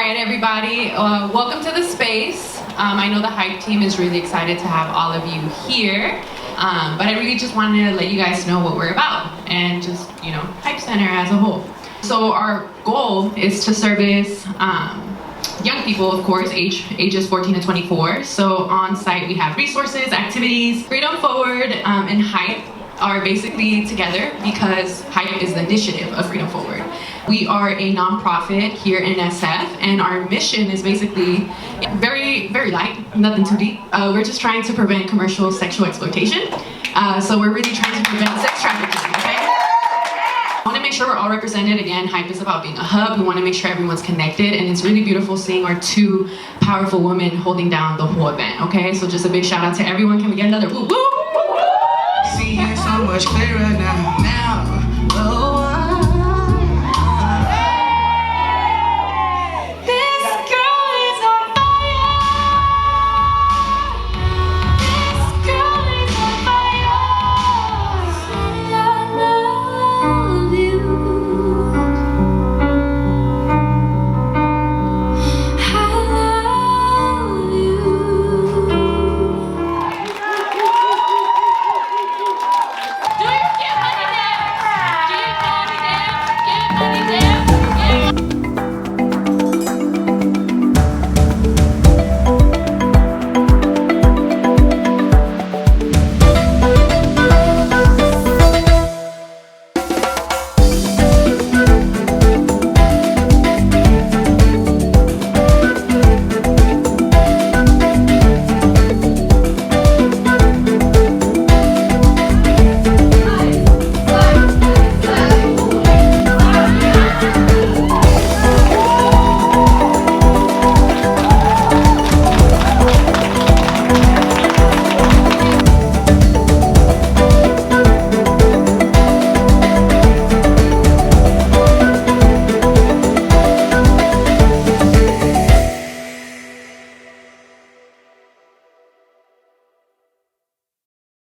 right, everybody, welcome to the space. I know the Hype team is really excited to have all of you here, but I really just wanted to let you guys know what we're about and just, you know, Hype Center as a whole. So our goal is to service young people, of course, ages 14 to 24. So on site we have resources, activities. Freedom Forward and Hype are basically together because Hype is the initiative of Freedom Forward. We are a nonprofit here in SF, and our mission is basically very, very light, nothing too deep. We're just trying to prevent commercial sexual exploitation. So we're really trying to prevent sex trafficking, okay? I want to make sure we're all represented. Again, Hype is about being a hub. We want to make sure everyone's connected, and it's really beautiful seeing our two powerful women holding down the whole event, okay? So just a big shout out to everyone. Can we get another woo woo? See you so much clearer now.